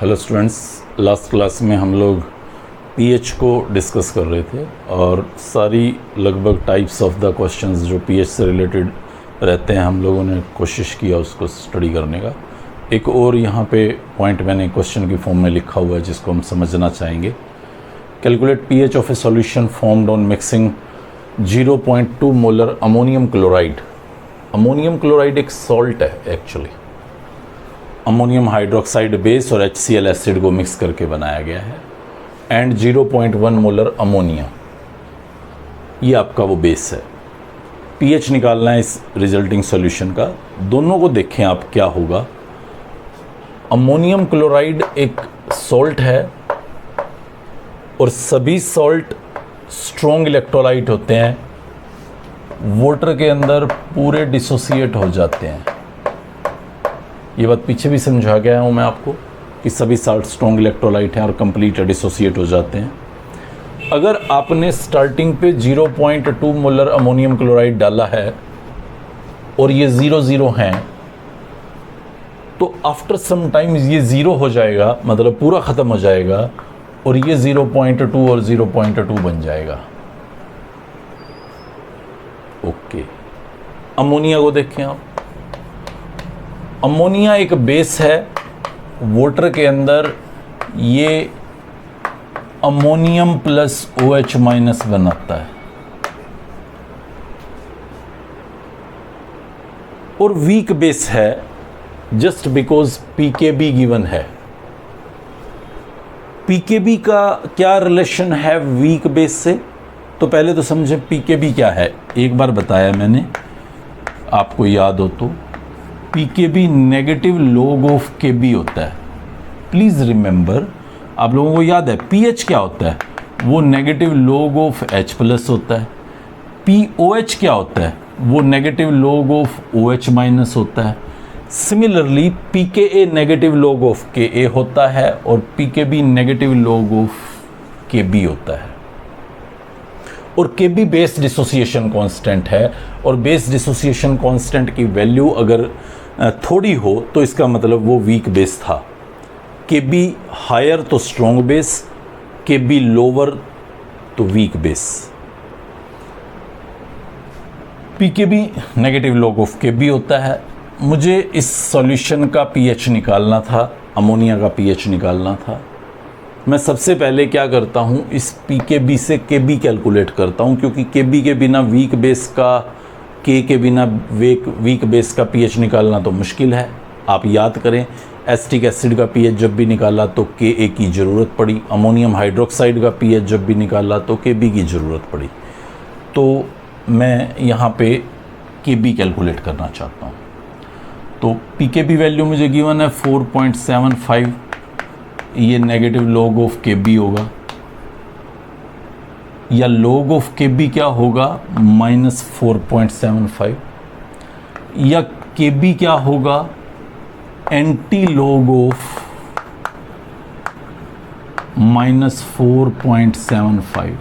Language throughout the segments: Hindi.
हेलो स्टूडेंट्स, लास्ट क्लास में हम लोग पीएच को डिस्कस कर रहे थे और सारी लगभग टाइप्स ऑफ द क्वेश्चंस जो पीएच से रिलेटेड रहते हैं हम लोगों ने कोशिश किया उसको स्टडी करने का। एक और यहाँ पे पॉइंट मैंने क्वेश्चन की फॉर्म में लिखा हुआ है जिसको हम समझना चाहेंगे। Calculate pH of A solution formed on mixing 0.2 molar ammonium chloride. Ammonium chloride एक सॉल्ट है एक्चुअली, अमोनियम हाइड्रोक्साइड बेस और HCl एसिड को मिक्स करके बनाया गया है एंड 0.1 मोलर अमोनिया, ये आपका वो बेस है। पीएच निकालना है इस रिजल्टिंग सॉल्यूशन का। दोनों को देखें आप क्या होगा। अमोनियम क्लोराइड एक सॉल्ट है और सभी सॉल्ट स्ट्रॉन्ग इलेक्ट्रोलाइट होते हैं, वाटर के अंदर पूरे डिसोसिएट हो जाते हैं। ये बात पीछे भी समझा गया हूँ मैं आपको कि सभी साल्ट स्ट्रॉन्ग इलेक्ट्रोलाइट हैं और कंप्लीट डिसोसिएट हो जाते हैं। अगर आपने स्टार्टिंग पे 0.2 मोलर अमोनियम क्लोराइड डाला है और ये 0 हैं, तो आफ्टर सम टाइम ये 0 हो जाएगा, मतलब पूरा ख़त्म हो जाएगा और ये 0.2 और 0.2 बन जाएगा। ओके, अमोनिया को देखें आप। अमोनिया एक बेस है, वाटर के अंदर ये अमोनियम प्लस OH माइनस बनाता है और वीक बेस है जस्ट बिकॉज पीकेबी गिवन है। पीकेबी का क्या रिलेशन है वीक बेस से, तो पहले तो समझे पीकेबी क्या है। एक बार बताया मैंने, आपको याद हो तो, पीकेबी नेगेटिव लॉग ऑफ केबी होता है। प्लीज़ रिमेंबर, आप लोगों को याद है पीएच क्या होता है, वो negative log of H plus होता है। POH क्या होता है, वो negative log of OH minus होता है। Similarly PKA negative log of KA होता है और PKB negative log of KB होता है। और KB बेस डिसोसिएशन कांस्टेंट है और बेस डिसोसिएशन कांस्टेंट की वैल्यू अगर थोड़ी हो तो इसका मतलब वो वीक बेस था। KB हायर तो स्ट्रॉन्ग बेस, KB लोअर तो weak base. PKB negative log of KB होता है। मुझे इस सॉल्यूशन का पीएच निकालना था, अमोनिया का पीएच निकालना था। मैं सबसे पहले क्या करता हूँ, इस PKB से KB कैलकुलेट करता हूँ, क्योंकि KB के बिना वीक बेस का, K के बिना वीक बेस का पीएच निकालना तो मुश्किल है। आप याद करें, एसिटिक एसिड का पीएच जब भी निकाला तो Ka की ज़रूरत पड़ी, अमोनियम हाइड्रोक्साइड का पीएच जब भी निकाला तो Kb की ज़रूरत पड़ी। तो मैं यहाँ पे Kb कैलकुलेट करना चाहता हूँ। तो PKB वैल्यू मुझे गिवन है 4.75, ये नेगेटिव लॉग ऑफ KB होगा, या लॉग ऑफ KB क्या होगा -4.75, या KB क्या होगा anti log of -4.75।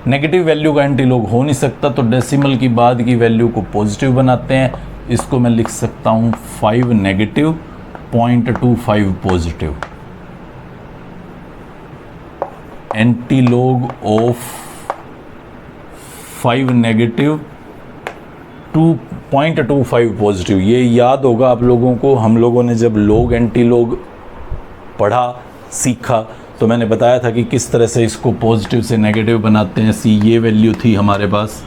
Negative value का एंटी लॉग हो नहीं सकता, तो डेसिमल की बाद की वैल्यू को पॉजिटिव बनाते हैं। इसको मैं लिख सकता हूँ 5 negative 0.25 positive. Anti log of 5 negative 2.25 positive. ये याद होगा आप लोगों को, हम लोगों ने जब लॉग एंटी लॉग पढ़ा सीखा तो मैंने बताया था कि किस तरह से इसको पॉजिटिव से नेगेटिव बनाते हैं। ये वैल्यू थी हमारे पास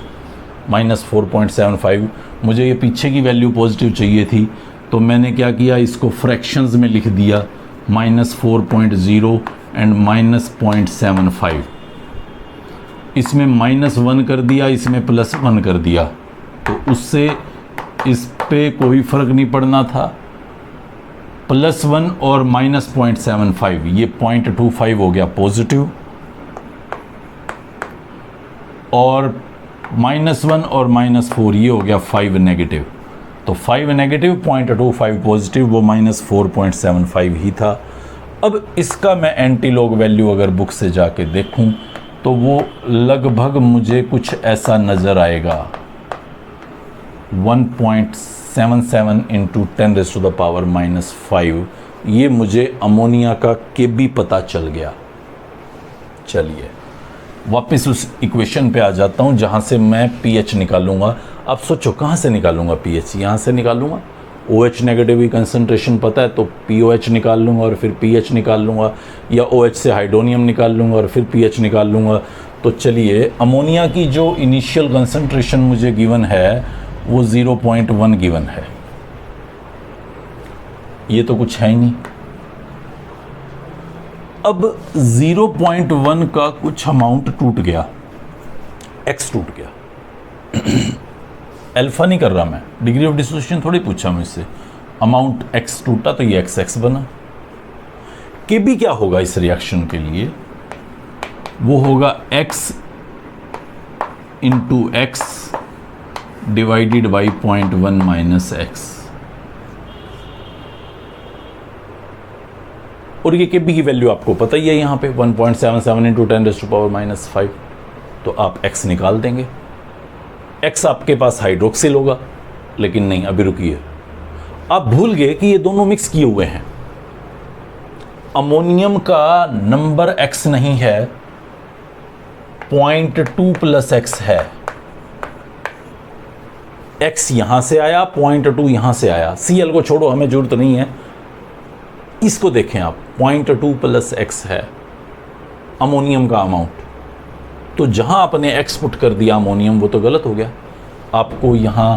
-4.75। मुझे ये पीछे की वैल्यू पॉजिटिव चाहिए थी, तो मैंने क्या किया, इसको फ्रैक्शंस में लिख दिया, -4.0 एंड -0.75। इसमें -1 कर दिया, इसमें +1 कर दिया, तो उससे इस पे कोई फ़र्क नहीं पड़ना था। +1 और -0.75, ये 0.25 हो गया पॉजिटिव, और -1 और -4 ये हो गया 5 नेगेटिव। तो 5 नेगेटिव 0.25 पॉजिटिव, वो -4.75 ही था। अब इसका मैं एंटी लॉग वैल्यू अगर बुक से जाके देखूं तो वो लगभग मुझे कुछ ऐसा नज़र आएगा, 1.6 1.77 इंटू 10⁻⁻⁵, ये मुझे अमोनिया का केबी पता चल गया। चलिए वापस उस इक्वेशन पे आ जाता हूँ जहाँ से मैं पीएच निकालूंगा। अब सोचो कहाँ से निकालूंगा पीएच, यहाँ से निकालूंगा। OH नेगेटिव की कंसंट्रेशन पता है तो POH निकाल लूँगा और फिर पीएच निकाल लूँगा, या OH से हाइड्रोनियम निकाल लूँगा और फिर पीएच निकाल लूँगा। तो चलिए अमोनिया की जो इनिशियल कंसंट्रेशन मुझे गिवन है वो 0.1 गिवन है। ये तो कुछ है ही नहीं। अब 0.1 का कुछ अमाउंट टूट गया, x टूट गया। अल्फा नहीं कर रहा मैं, डिग्री ऑफ डिसोसिएशन थोड़ी पूछा मुझसे। अमाउंट x टूटा तो ये x बना। केबी क्या होगा इस रिएक्शन के लिए? वो होगा x into x divided by 0.1 minus x। और ये केबी की वैल्यू आपको पता ही है यहाँ पे 1.77 इंटू 10⁻⁻⁵। तो आप x निकाल देंगे। x आपके पास हाइड्रोक्सिल होगा, लेकिन नहीं, अभी रुकिए, आप भूल गए कि ये दोनों मिक्स किए हुए हैं। अमोनियम का नंबर x नहीं है, 0.2 प्लस x है। x यहां से आया, 0.2 यहां से आया। Cl को छोड़ो, हमें जरूरत नहीं है। इसको देखें आप, 0.2 प्लस x है अमोनियम का अमाउंट। तो जहां आपने x पुट कर दिया अमोनियम, वो तो गलत हो गया। आपको यहां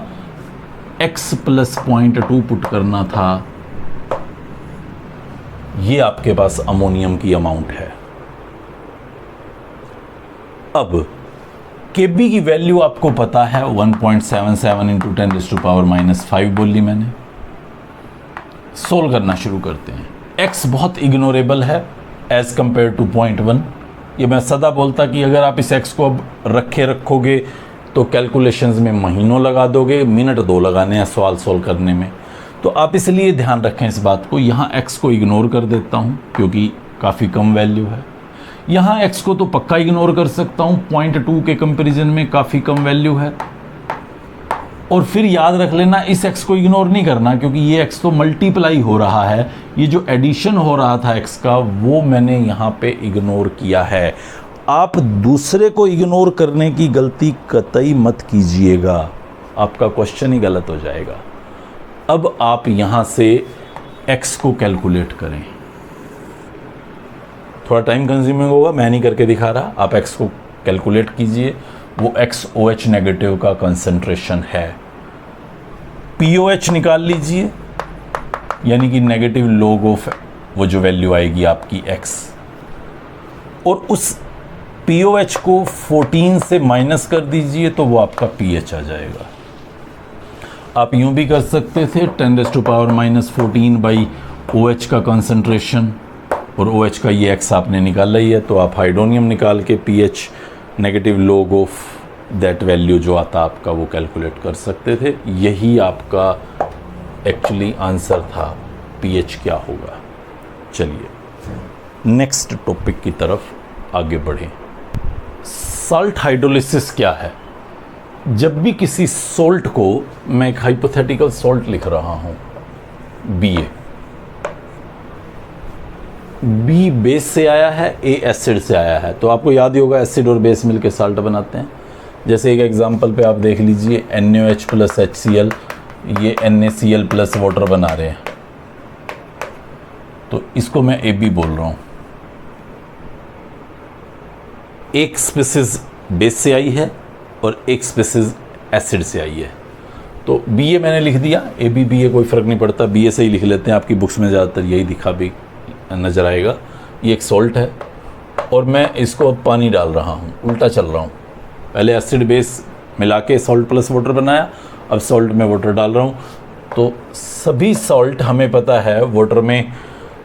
x प्लस 0.2 पुट करना था। ये आपके पास अमोनियम की अमाउंट है। अब केबी की वैल्यू आपको पता है 1.77 इंटू 10⁻⁻⁵ बोल ली मैंने। सोल्व करना शुरू करते हैं। x बहुत इग्नोरेबल है एज कंपेयर टू 0.1। ये मैं सदा बोलता कि अगर आप इस x को अब रखोगे तो कैलकुलेशंस में महीनों लगा दोगे, मिनट 2 लगाने हैं सवाल सोल्व करने में। तो आप इसलिए ध्यान रखें इस बात को। यहाँ x को इग्नोर कर देता हूँ क्योंकि काफ़ी कम वैल्यू है। यहाँ x को तो पक्का इग्नोर कर सकता हूँ, 0.2 के कंपैरिजन में काफ़ी कम वैल्यू है। और फिर याद रख लेना, इस x को इग्नोर नहीं करना क्योंकि ये x तो मल्टीप्लाई हो रहा है। ये जो एडिशन हो रहा था x का, वो मैंने यहाँ पे इग्नोर किया है। आप दूसरे को इग्नोर करने की गलती कतई मत कीजिएगा, आपका क्वेश्चन ही गलत हो जाएगा। अब आप यहाँ से x को कैलकुलेट करें। थोड़ा टाइम कंज्यूमिंग होगा, मैं नहीं करके दिखा रहा, आप x को कैलकुलेट कीजिए। वो x OH नेगेटिव का कंसंट्रेशन है। POH निकाल लीजिए, यानी कि नेगेटिव लॉग ऑफ वो जो वैल्यू आएगी आपकी x, और उस POH को 14 से माइनस कर दीजिए तो वो आपका pH आ जाएगा। आप यूं भी कर सकते थे 10⁻⁻14 बाई OH का कंसंट्रेशन, और OH का ये x आपने निकाला ही है, तो आप हाइड्रोनियम निकाल के pH negative log of that value जो आता आपका वो कैलकुलेट कर सकते थे। यही आपका एक्चुअली आंसर था, pH क्या होगा। चलिए नेक्स्ट टॉपिक की तरफ आगे बढ़ें। सॉल्ट हाइड्रोलिसिस क्या है? जब भी किसी सॉल्ट को, मैं एक हाइपोथेटिकल सॉल्ट लिख रहा हूँ BA, B बेस से आया है, A एसिड से आया है, तो आपको याद ही होगा एसिड और बेस मिलकर साल्ट बनाते हैं। जैसे एक एग्जांपल पे आप देख लीजिए, NaOH प्लस HCl, ये NaCl प्लस वाटर बना रहे हैं, तो इसको मैं AB बोल रहा हूँ। एक स्पीसीज बेस से आई है और एक स्पीसीज एसिड से आई है, तो BA मैंने लिख दिया, AB BA कोई फ़र्क नहीं पड़ता, BA से ही लिख लेते हैं। आपकी बुक्स में ज़्यादातर यही दिखा भी नज़र आएगा। ये एक सॉल्ट है और मैं इसको अब पानी डाल रहा हूँ, उल्टा चल रहा हूँ। पहले एसिड बेस मिला के सॉल्ट प्लस वाटर बनाया, अब सॉल्ट में वाटर डाल रहा हूँ। तो सभी सॉल्ट हमें पता है वाटर में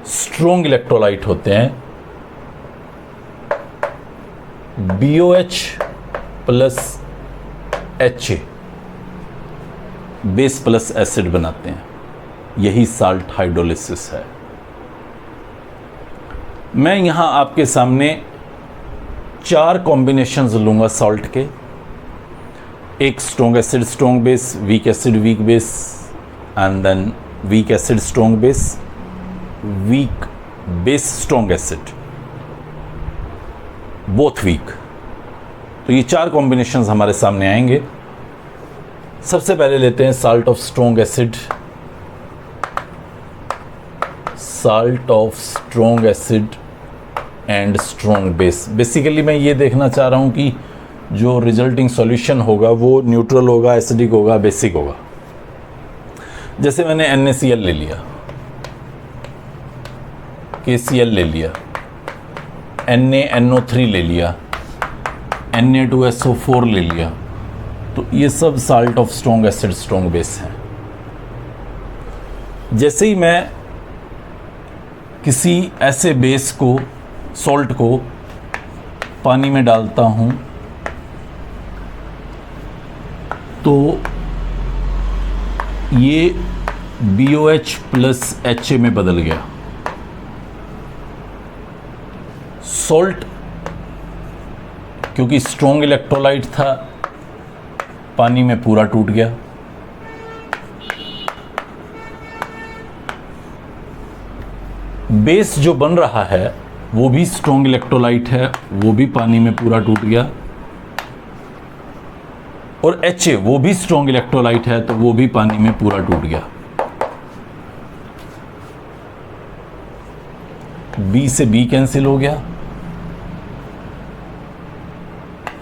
स्ट्रॉन्ग इलेक्ट्रोलाइट होते हैं। BOH plus HA base plus acid बनाते हैं, यही साल्ट हाइड्रोलिसिस है। मैं यहाँ आपके सामने 4 कॉम्बिनेशंस लूँगा सॉल्ट के। एक strong acid strong base, weak acid weak base, and then weak acid strong base, weak base strong acid, both weak। तो ये 4 कॉम्बिनेशंस हमारे सामने आएंगे। सबसे पहले लेते हैं salt of strong acid, salt of strong acid and strong base. Basically मैं ये देखना चाह रहा हूँ कि जो रिजल्टिंग सॉल्यूशन होगा वो न्यूट्रल होगा, एसिडिक होगा, बेसिक होगा। जैसे मैंने NaCl ले लिया, KCl ले लिया, NaNO3 ले लिया, Na2SO4 ले लिया, तो ये सब salt of strong acid strong base हैं। जैसे ही मैं किसी ऐसे बेस को, सॉल्ट को पानी में डालता हूँ तो ये BOH प्लस HA में बदल गया। सॉल्ट क्योंकि स्ट्रॉन्ग इलेक्ट्रोलाइट था, पानी में पूरा टूट गया। बेस जो बन रहा है वो भी स्ट्रॉन्ग इलेक्ट्रोलाइट है, वो भी पानी में पूरा टूट गया। और HA वो भी स्ट्रॉन्ग इलेक्ट्रोलाइट है, तो वो भी पानी में पूरा टूट गया। B से B कैंसिल हो गया,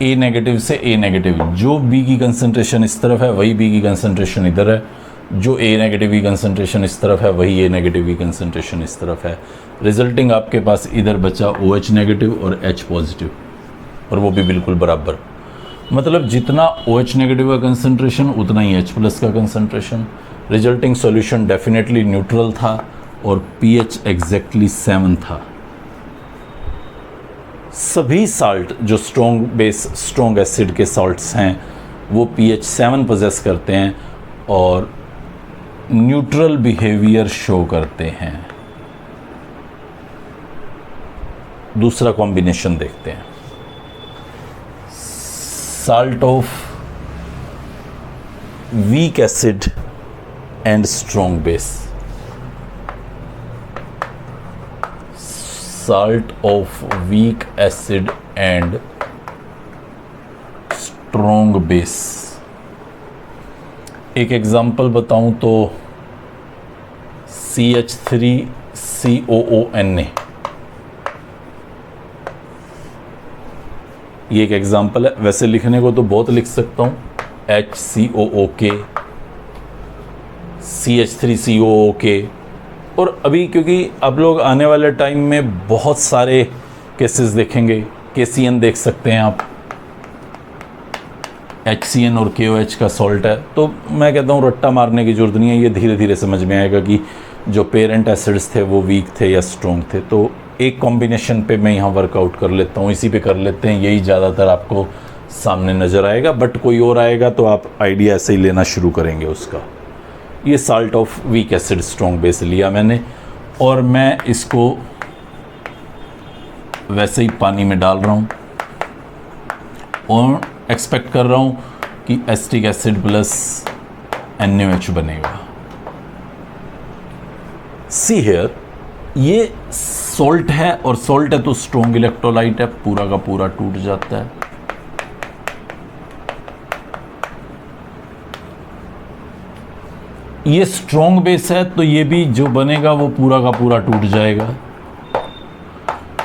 A नेगेटिव से A नेगेटिव। जो B की कंसंट्रेशन इस तरफ है वही B की कंसंट्रेशन इधर है, जो A नेगेटिव की कंसंट्रेशन इस तरफ है वही A नेगेटिव की कंसंट्रेशन इस तरफ है। रिजल्टिंग आपके पास इधर बचा OH नेगेटिव और H पॉजिटिव, और वो भी बिल्कुल बराबर। मतलब जितना OH नेगेटिव का कंसंट्रेशन उतना ही H प्लस का concentration. Resulting solution definitely neutral था और pH एग्जैक्टली 7 था। सभी साल्ट जो स्ट्रॉन्ग बेस स्ट्रॉन्ग एसिड के साल्ट्स हैं वो pH 7 पोजेस करते हैं और न्यूट्रल बिहेवियर शो करते हैं। दूसरा कॉम्बिनेशन देखते हैं, salt of weak acid and strong base. Salt of weak acid and strong base. एक एग्जांपल बताऊं तो CH3COONA, ये एक एग्जांपल है। वैसे लिखने को तो बहुत लिख सकता हूं, HCOOK, CH3COOK। और अभी क्योंकि अब लोग आने वाले टाइम में बहुत सारे केसेस देखेंगे, KCN देख सकते हैं आप, HCN और KOH का सॉल्ट है, तो मैं कहता हूँ रट्टा मारने की जरूरत नहीं है। ये धीरे धीरे समझ में आएगा कि जो पेरेंट एसिड्स थे वो वीक थे या स्ट्रॉन्ग थे। तो एक कॉम्बिनेशन पे मैं यहाँ वर्कआउट कर लेता हूँ, इसी पे कर लेते हैं, यही ज़्यादातर आपको सामने नज़र आएगा। बट कोई और आएगा तो आप आइडिया ऐसे ही लेना शुरू करेंगे उसका। ये salt of weak acid strong base लिया मैंने और मैं इसको वैसे ही पानी में डाल रहा हूँ और एक्सपेक्ट कर रहा हूँ कि एसिटिक एसिड प्लस NaOH बनेगा। सी हियर, ये सॉल्ट है और सॉल्ट है तो स्ट्रॉन्ग इलेक्ट्रोलाइट है, पूरा का पूरा टूट जाता है। ये स्ट्रॉन्ग बेस है तो ये भी जो बनेगा वो पूरा का पूरा टूट जाएगा,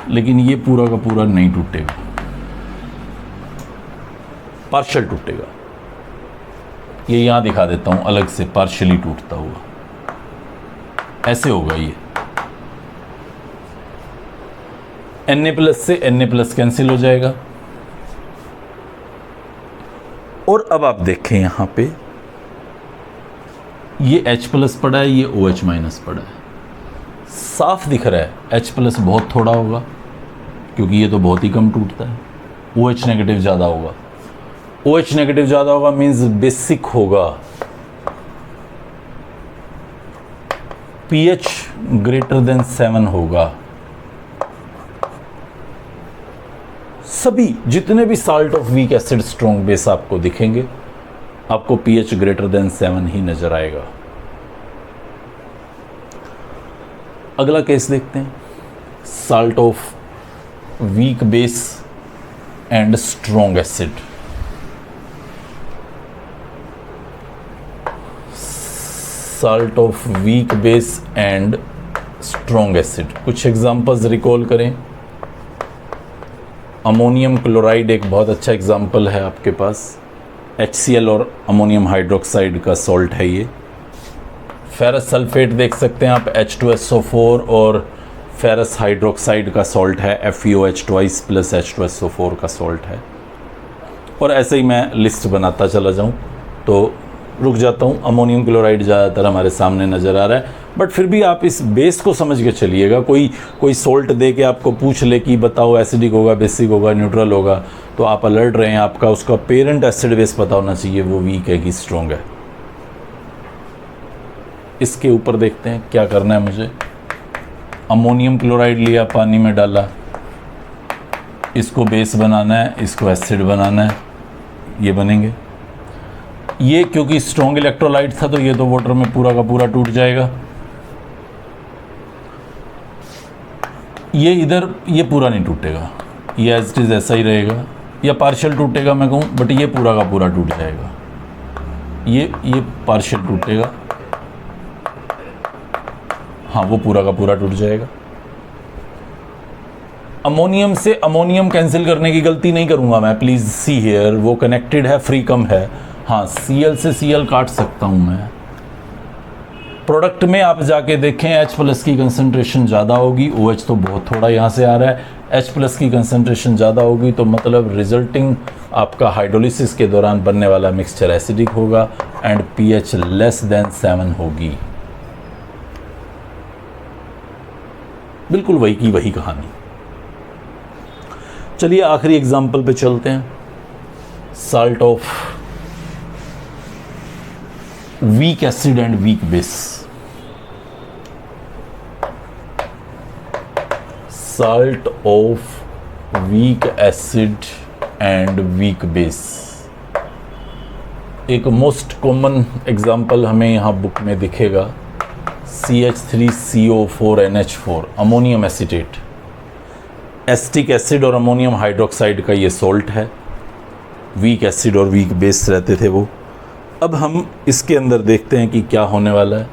लेकिन ये पूरा का पूरा नहीं टूटेगा, पार्शियल टूटेगा। ये यहां दिखा देता हूं अलग से, पार्शियली टूटता हुआ ऐसे होगा। ये Na प्लस से Na प्लस कैंसिल हो जाएगा। और अब आप देखें यहां पे ये H प्लस पड़ा है, ये OH माइनस पड़ा है। साफ दिख रहा है H प्लस बहुत थोड़ा होगा क्योंकि ये तो बहुत ही कम टूटता है। OH नेगेटिव ज़्यादा होगा। OH नेगेटिव ज़्यादा होगा मीन्स बेसिक होगा। pH ग्रेटर देन 7 होगा। सभी जितने भी salt of weak acid strong base आपको दिखेंगे, आपको pH ग्रेटर देन 7 ही नजर आएगा। अगला केस देखते हैं, salt of week base and strong acid. Salt of week base and strong acid, कुछ एग्जांपल्स रिकॉल करें। अमोनियम क्लोराइड एक बहुत अच्छा एग्जांपल है आपके पास, HCl और अमोनियम हाइड्रोक्साइड का सॉल्ट है ये। फेरस सल्फेट देख सकते हैं आप, H2SO4 और फेरस हाइड्रोक्साइड का सॉल्ट है, FeOH2 प्लस H2SO4 का सॉल्ट है। और ऐसे ही मैं लिस्ट बनाता चला जाऊं तो रुक जाता हूं। अमोनियम क्लोराइड ज़्यादातर हमारे सामने नज़र आ रहा है, बट फिर भी आप इस बेस को समझ के चलिएगा। कोई सॉल्ट दे के आपको पूछ ले कि बताओ एसिडिक होगा, बेसिक होगा, न्यूट्रल होगा, तो आप अलर्ट रहें, आपका उसका पेरेंट एसिड बेस पता होना चाहिए, वो वीक है कि स्ट्रॉन्ग है। इसके ऊपर देखते हैं क्या करना है मुझे। अमोनियम क्लोराइड लिया, पानी में डाला, इसको बेस बनाना है, इसको एसिड बनाना है, ये बनेंगे। ये क्योंकि स्ट्रॉन्ग इलेक्ट्रोलाइट था तो ये तो वाटर में पूरा का पूरा टूट जाएगा। ये इधर ये पूरा नहीं टूटेगा, ये एज इट इज ऐसा ही रहेगा, या पार्शियल टूटेगा मैं कहूँ, बट ये पूरा का पूरा टूट जाएगा। ये पार्शियल टूटेगा, हाँ वो पूरा का पूरा टूट जाएगा। अमोनियम से अमोनियम कैंसिल करने की गलती नहीं करूंगा मैं, प्लीज सी हियर, वो कनेक्टेड है, फ्री कम है। हाँ, Cl से Cl काट सकता हूं मैं। प्रोडक्ट में आप जाके देखें, H+ की कंसंट्रेशन ज़्यादा होगी, OH तो बहुत थोड़ा यहाँ से आ रहा है, H+ की कंसंट्रेशन ज़्यादा होगी तो मतलब रिजल्टिंग आपका हाइड्रोलिसिस के दौरान बनने वाला मिक्सचर एसिडिक होगा एंड pH लेस देन 7 होगी। बिल्कुल वही की वही कहानी। चलिए आखिरी एग्जाम्पल पे चलते हैं, salt of weak acid and weak base. Salt of weak acid and weak base, एक मोस्ट कॉमन एग्जाम्पल हमें यहाँ बुक में दिखेगा, CH3CO4NH4 ammonium acetate. Acetic acid और अमोनियम हाइड्रोक्साइड का ये सॉल्ट है, वीक एसिड और वीक बेस रहते थे वो। अब हम इसके अंदर देखते हैं कि क्या होने वाला है।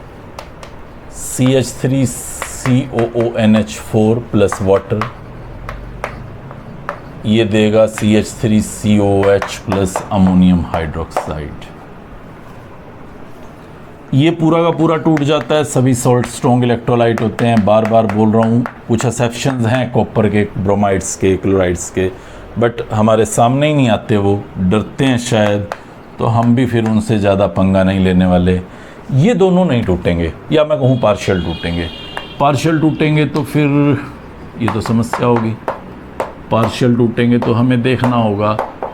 CH3COONH4 प्लस वाटर, ये देगा CH3COOH प्लस अमोनियम हाइड्रोक्साइड। ये पूरा का पूरा टूट जाता है। सभी सॉल्ट स्ट्रॉन्ग इलेक्ट्रोलाइट होते हैं, बार बार बोल रहा हूँ, कुछ एक्सेप्शंस हैं कॉपर के, ब्रोमाइड्स के, क्लोराइड्स के, बट हमारे सामने ही नहीं आते, वो डरते हैं शायद, तो हम भी फिर उनसे ज़्यादा पंगा नहीं लेने वाले। ये दोनों नहीं टूटेंगे, या मैं कहूँ पार्शियल टूटेंगे। पार्शियल टूटेंगे तो फिर ये तो समस्या होगी। पार्शियल टूटेंगे तो हमें देखना होगा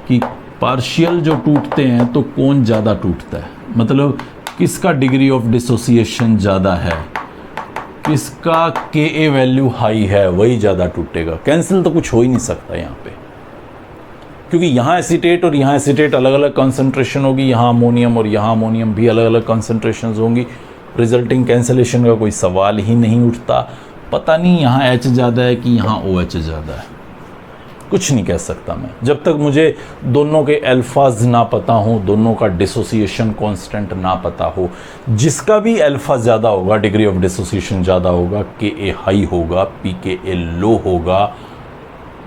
कि पार्शियल जो टूटते हैं तो कौन ज़्यादा टूटता है, मतलब किसका डिग्री ऑफ डिसोसिएशन ज़्यादा है, किसका Ka वैल्यू हाई है, वही ज़्यादा टूटेगा। कैंसिल तो कुछ हो ही नहीं सकता यहाँ पे, क्योंकि यहाँ एसीटेट और यहाँ एसीटेट अलग अलग कॉन्सेंट्रेशन होगी, यहाँ अमोनियम और यहाँ अमोनियम भी अलग अलग कॉन्सेंट्रेशन होंगी। रिजल्टिंग कैंसिलेशन का कोई सवाल ही नहीं उठता। पता नहीं यहाँ H ज़्यादा है कि यहाँ OH ज़्यादा है, कुछ नहीं कह सकता मैं, जब तक मुझे दोनों के अल्फाज ना पता हो, दोनों का डिसोसिएशन कांस्टेंट ना पता हो। जिसका भी अल्फा ज़्यादा होगा, डिग्री ऑफ डिसोसिएशन ज़्यादा होगा, Ka हाई होगा, pKa लो होगा,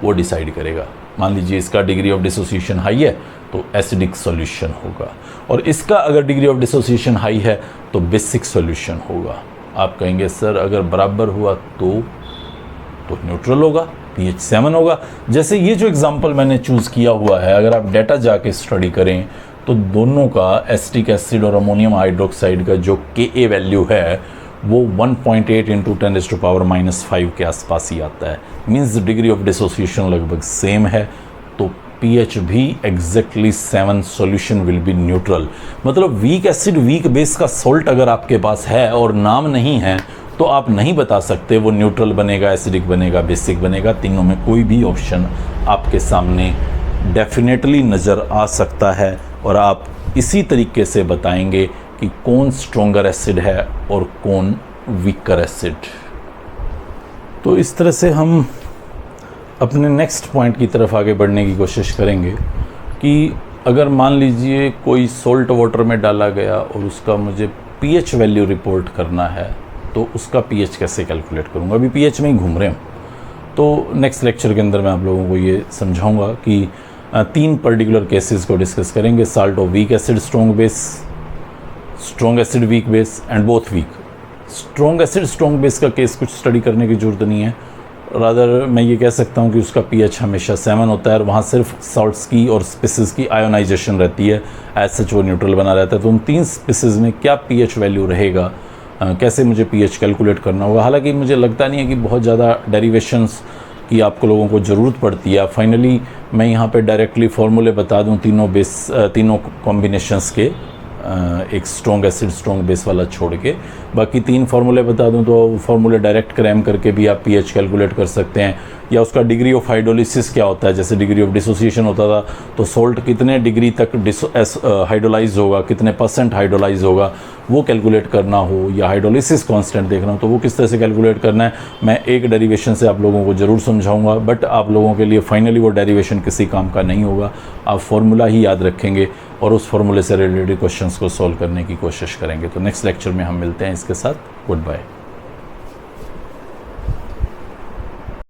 वो डिसाइड करेगा। मान लीजिए इसका डिग्री ऑफ डिसोसिएशन हाई है तो एसिडिक सॉल्यूशन होगा, और इसका अगर डिग्री ऑफ डिसोसिएशन हाई है तो बेसिक सॉल्यूशन होगा। आप कहेंगे सर अगर बराबर हुआ तो न्यूट्रल होगा, pH 7 होगा। जैसे ये जो एग्जांपल मैंने चूज़ किया हुआ है, अगर आप डाटा जाके स्टडी करें तो दोनों का एसिटिक एसिड और अमोनियम हाइड्रोक्साइड का जो Ka वैल्यू है वो 1.8 इंटू 10⁻⁻5 के आसपास ही आता है। मीन्स डिग्री ऑफ डिसोसिएशन लगभग सेम है, तो pH भी exactly 7, solution will be neutral. मतलब वीक एसिड वीक बेस का सॉल्ट अगर आपके पास है और नाम नहीं है तो आप नहीं बता सकते वो न्यूट्रल बनेगा, एसिडिक बनेगा, बेसिक बनेगा। तीनों में कोई भी ऑप्शन आपके सामने डेफिनेटली नज़र आ सकता है, और आप इसी तरीके से बताएंगे कि कौन स्ट्रॉन्गर एसिड है और कौन वीकर एसिड। तो इस तरह से हम अपने नेक्स्ट पॉइंट की तरफ आगे बढ़ने की कोशिश करेंगे कि अगर मान लीजिए कोई सॉल्ट वाटर में डाला गया और उसका मुझे पीएच वैल्यू रिपोर्ट करना है, तो उसका पीएच कैसे कैलकुलेट करूँगा। अभी पीएच में ही घूम रहे हैं। तो नेक्स्ट लेक्चर के अंदर मैं आप लोगों को ये समझाऊंगा कि 3 पर्टिकुलर केसेस को डिस्कस करेंगे। Salt of weak acid strong base, strong acid weak base and both weak. Strong acid strong base का केस कुछ स्टडी करने की ज़रूरत नहीं है, रादर मैं ये कह सकता हूँ कि उसका पीएच हमेशा 7 होता है और वहाँ सिर्फ सॉल्ट्स की और स्पीसीज़ की आयोनाइजेशन रहती है, एज सच वो न्यूट्रल बना रहता है। तो उन 3 स्पीसीज़ में क्या पीएच वैल्यू रहेगा, कैसे मुझे पीएच कैलकुलेट करना होगा। हालांकि मुझे लगता नहीं है कि बहुत ज़्यादा डेरिवेशंस की आपको लोगों को ज़रूरत पड़ती है। फाइनली मैं यहाँ पे डायरेक्टली फार्मूले बता दूँ तीनों कॉम्बिनेशंस के, एक स्ट्रॉन्ग एसिड स्ट्रॉन्ग बेस वाला छोड़ के बाकी 3 फार्मूले बता दूं तो फार्मूले डायरेक्ट क्रैम करके भी आप पीएच कैलकुलेट कर सकते हैं, या उसका डिग्री ऑफ हाइड्रोलिसिस क्या होता है। जैसे डिग्री ऑफ डिसोसिएशन होता था तो सॉल्ट कितने डिग्री तक हाइड्रोलाइज होगा, कितने % हाइड्रोलाइज होगा, वो कैलकुलेट करना हो, या हाइड्रोलिसिस कांस्टेंट देखना हो तो वो किस तरह से कैलकुलेट करना है, मैं एक डेरिवेशन से आप लोगों को ज़रूर समझाऊंगा। बट आप लोगों के लिए फाइनली वो डेरिवेशन किसी काम का नहीं होगा, आप फार्मूला ही याद रखेंगे और उस फार्मूले से रिलेटेड क्वेश्चंस को सॉल्व करने की कोशिश करेंगे। तो नेक्स्ट लेक्चर में हम मिलते हैं इसके साथ। Good bye.